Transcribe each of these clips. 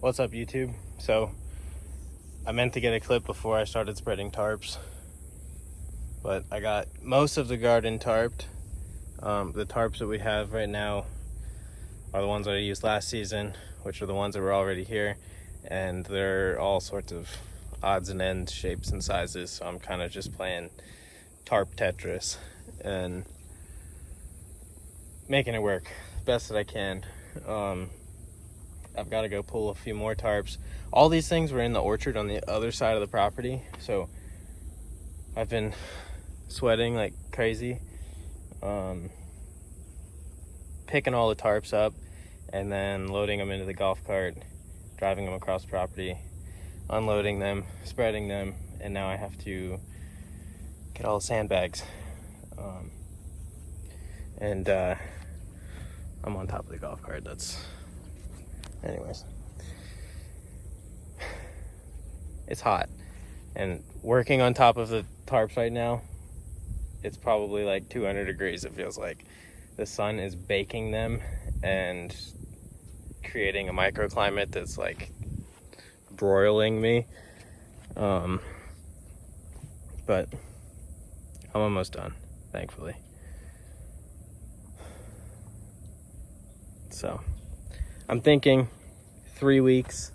What's up, YouTube? So I meant to get a clip before I started spreading tarps, but I got most of the garden tarped. The tarps that we have right now are the ones that I used last season, which are the ones that were already here, and they're all sorts of odds and ends, shapes and sizes, so I'm kind of just playing tarp Tetris and making it work best that I can. I've got to go pull a few more tarps. All these things were in the orchard on the other side of the property, so I've been sweating like crazy, picking all the tarps up and then loading them into the golf cart, driving them across the property, unloading them, spreading them, and now I have to get all the sandbags. I'm on top of the golf cart. Anyways, it's hot, and working on top of the tarps right now, it's probably like 200 degrees. It feels like the sun is baking them and creating a microclimate that's like broiling me. But I'm almost done, thankfully. So I'm thinking 3 weeks,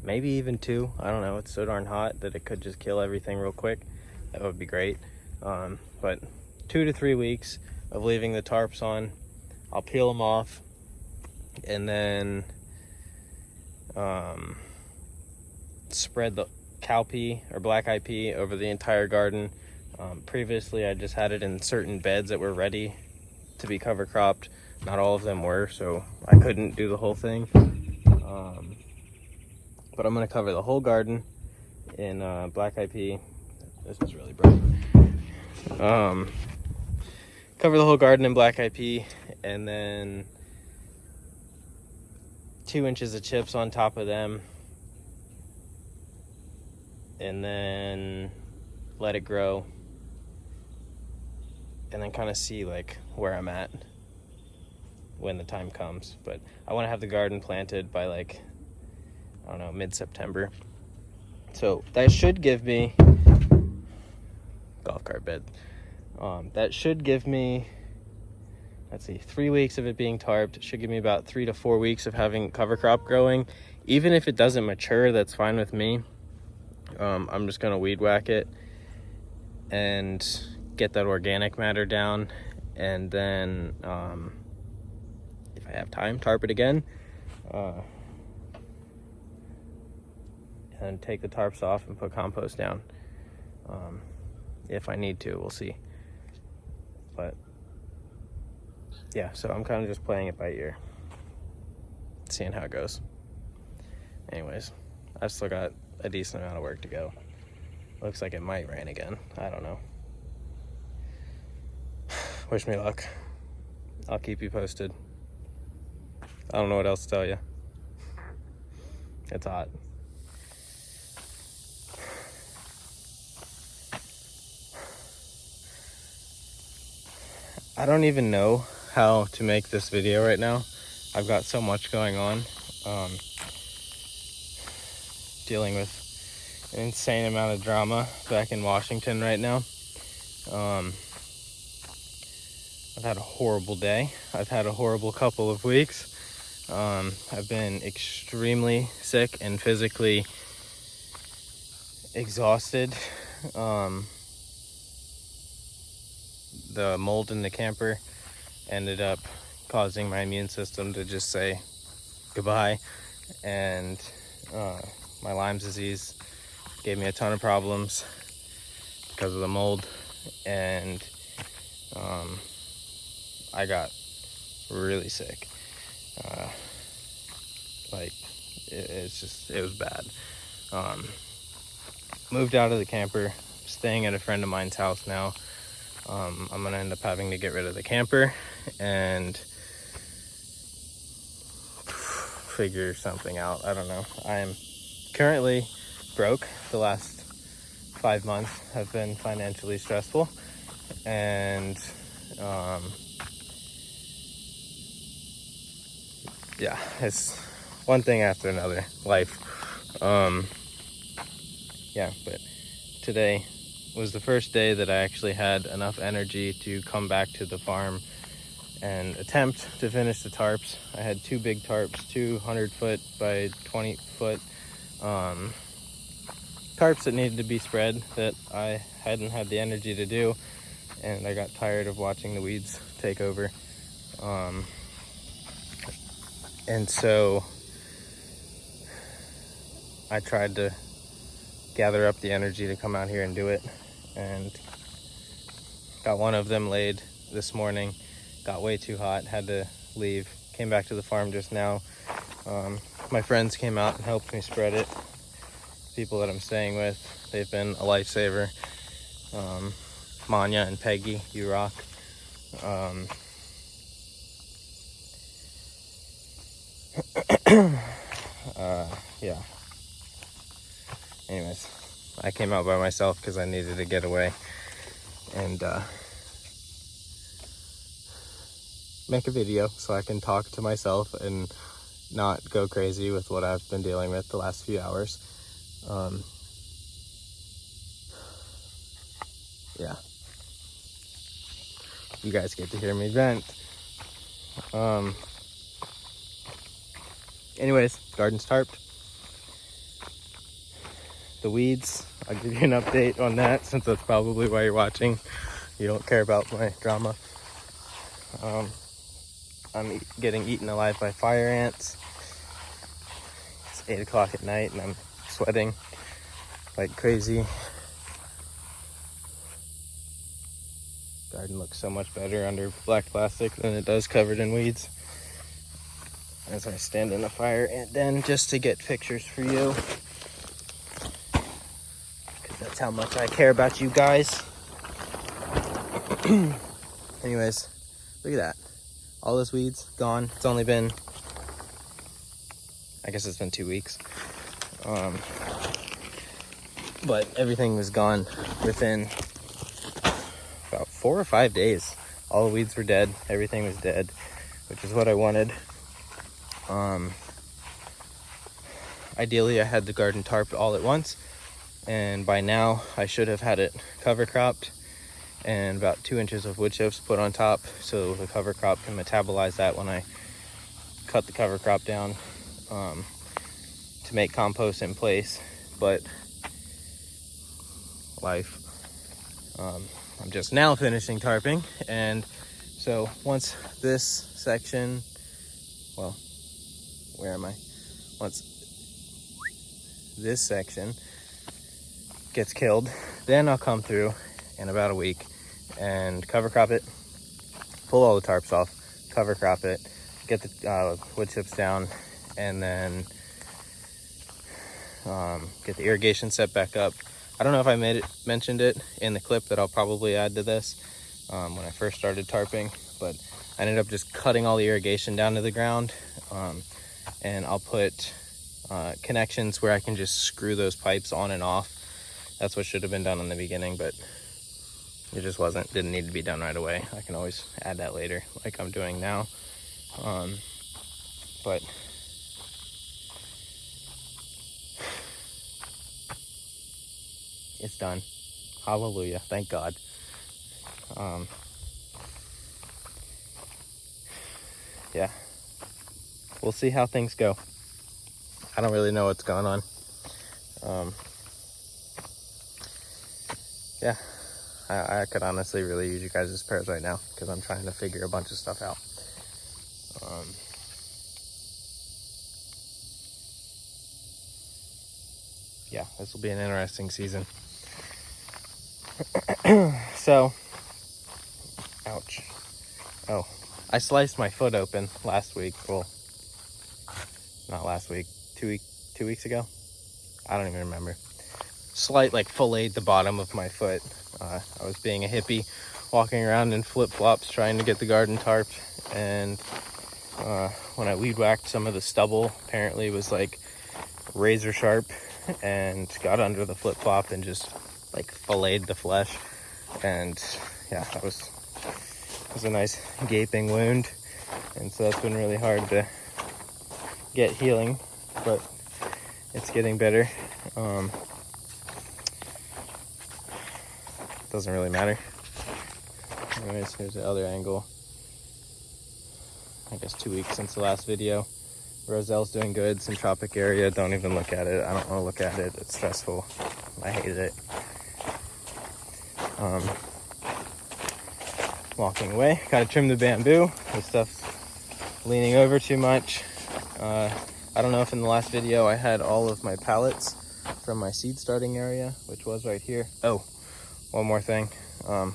maybe even 2. I don't know. It's so darn hot that it could just kill everything real quick. That would be great. But 2 to 3 weeks of leaving the tarps on. I'll peel them off and then spread the cowpea or black eyed pea over the entire garden. Previously, I just had it in certain beds that were ready to be cover cropped. Not all of them were, so I couldn't do the whole thing. But I'm gonna cover the whole garden in black eyed pea. This is really bright. Cover the whole garden in black eyed pea, and then 2 inches of chips on top of them, and then let it grow, and then kind of see like where I'm at when the time comes. But I want to have the garden planted by like, I don't know, mid-September. So that should give me golf cart bed. That should give me, let's see, 3 weeks of it being tarped. It should give me about 3 to 4 weeks of having cover crop growing. Even if it doesn't mature, that's fine with me. I'm just gonna weed whack it and get that organic matter down, and then if I have time, tarp it again, and take the tarps off and put compost down. If I need to, we'll see. But yeah, so I'm kind of just playing it by ear, seeing how it goes. Anyways, I've still got a decent amount of work to go. Looks like it might rain again. I don't know. Wish me luck. I'll keep you posted. I don't know what else to tell you. It's hot. I don't even know how to make this video right now. I've got so much going on. Dealing with an insane amount of drama back in Washington right now. I've had a horrible day. I've had a horrible couple of weeks. I've been extremely sick and physically exhausted. The mold in the camper ended up causing my immune system to just say goodbye, and my Lyme's disease gave me a ton of problems because of the mold, and I got really sick. It was bad. Moved out of the camper, staying at a friend of mine's house now. I'm gonna end up having to get rid of the camper and figure something out. I don't know. I am currently broke. The last 5 months have been financially stressful, and yeah, it's one thing after another, life. Yeah, but today was the first day that I actually had enough energy to come back to the farm and attempt to finish the tarps. I had 2 big tarps, 200 foot by 20 foot tarps that needed to be spread that I hadn't had the energy to do, and I got tired of watching the weeds take over. And so I tried to gather up the energy to come out here and do it, and got one of them laid this morning. Got way too hot, had to leave. Came back to the farm just now. My friends came out and helped me spread it. People that I'm staying with, they've been a lifesaver. Manya and Peggy, you rock. Yeah. Anyways, I came out by myself because I needed to get away and make a video so I can talk to myself and not go crazy with what I've been dealing with the last few hours. Yeah. You guys get to hear me vent. Anyways, garden's tarped. The weeds, I'll give you an update on that since that's probably why you're watching. You don't care about my drama. I'm getting eaten alive by fire ants. It's 8 o'clock at night and I'm sweating like crazy. Garden looks so much better under black plastic than it does covered in weeds. As I stand in a fire ant den just to get pictures for you. Because that's how much I care about you guys. Anyways, look at that. All those weeds gone. It's only been, I guess it's been 2 weeks. But everything was gone within about 4 or 5 days. All the weeds were dead. Everything was dead, which is what I wanted. Ideally, I had the garden tarped all at once, and by now I should have had it cover cropped and about 2 inches of wood chips put on top so the cover crop can metabolize that when I cut the cover crop down to make compost in place. But life. I'm just now finishing tarping, and so once this section, well, where am I? Once this section gets killed, then I'll come through in about a week and cover crop it, pull all the tarps off, cover crop it, get the wood chips down, and then get the irrigation set back up. I don't know if I mentioned it in the clip that I'll probably add to this when I first started tarping, but I ended up just cutting all the irrigation down to the ground, and I'll put connections where I can just screw those pipes on and off. That's what should have been done in the beginning, but it just didn't need to be done right away. I can always add that later like I'm doing now. But it's done. Hallelujah. Thank God. Yeah. We'll see how things go. I don't really know what's going on. Yeah. I could honestly really use you guys' prayers right now because I'm trying to figure a bunch of stuff out. Yeah, this will be an interesting season. So, ouch. Oh, I sliced my foot open last week. Well, not last week, 2 weeks ago. I don't even remember. Slight, filleted the bottom of my foot. I was being a hippie, walking around in flip-flops, trying to get the garden tarped, and when I weed whacked, some of the stubble apparently was razor sharp, and got under the flip-flop and just filleted the flesh. And yeah, that was a nice gaping wound, and so it's been really hard to get healing, but it's getting better. Doesn't really matter. Anyways, here's the other angle. I guess 2 weeks since the last video. Roselle's doing good. Some tropic area. Don't even look at it. I don't want to look at it. It's stressful. I hated it. Walking away. Gotta trim the bamboo. This stuff's leaning over too much. I don't know if in the last video I had all of my pallets from my seed starting area, which was right here. Oh, one more thing. I'm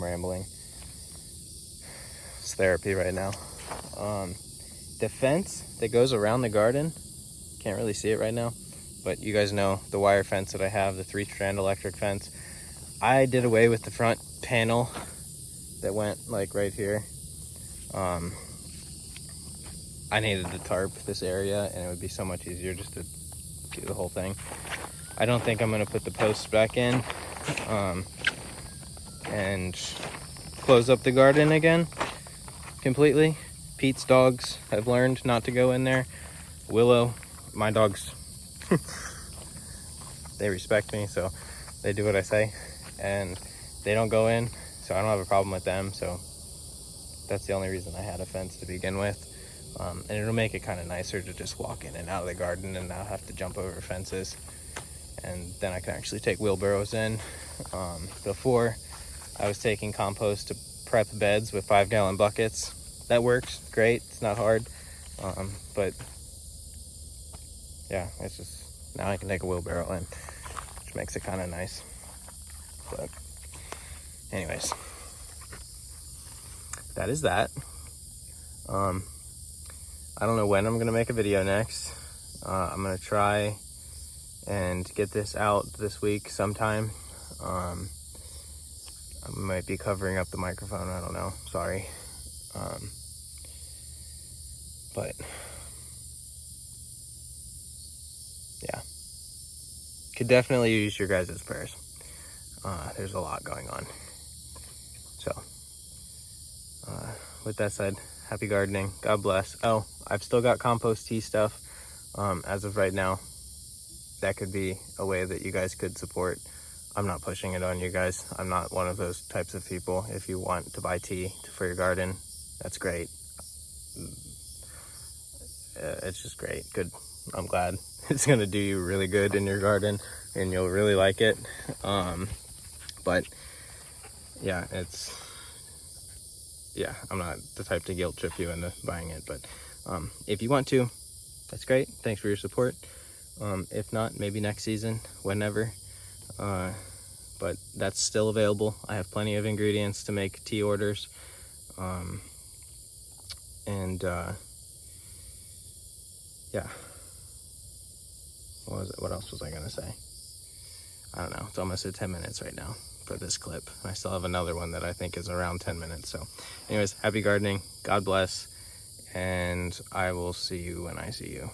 rambling. It's therapy right now. The fence that goes around the garden, can't really see it right now, but you guys know the wire fence that I have, the 3-strand electric fence. I did away with the front panel that went like right here. I needed to tarp this area, and it would be so much easier just to do the whole thing. I don't think I'm gonna put the posts back in and close up the garden again completely. Pete's dogs have learned not to go in there. Willow, my dogs, they respect me, so they do what I say, and they don't go in, so I don't have a problem with them. So that's the only reason I had a fence to begin with. And it'll make it kind of nicer to just walk in and out of the garden and not have to jump over fences. And then I can actually take wheelbarrows in. Before, I was taking compost to prep beds with 5-gallon buckets. That works great. It's not hard. But yeah, it's just, now I can take a wheelbarrow in, which makes it kind of nice. But anyways, that is that. I don't know when I'm gonna make a video next. I'm gonna try and get this out this week sometime. I might be covering up the microphone, I don't know, sorry. But yeah, could definitely use your guys' prayers. There's a lot going on. So with that said, happy gardening. God bless. Oh, I've still got compost tea stuff as of right now. That could be a way that you guys could support. I'm not pushing it on you guys. I'm not one of those types of people. If you want to buy tea for your garden, that's great. It's just great. Good. I'm glad. It's going to do you really good in your garden and you'll really like it. But yeah, I'm not the type to guilt trip you into buying it, but if you want to, that's great. Thanks for your support. If not, maybe next season, whenever. But that's still available. I have plenty of ingredients to make tea orders. Yeah. What else was I gonna say? I don't know. It's almost at 10 minutes right now for this clip. I still have another one that I think is around 10 minutes. So anyways, happy gardening. God bless. And I will see you when I see you.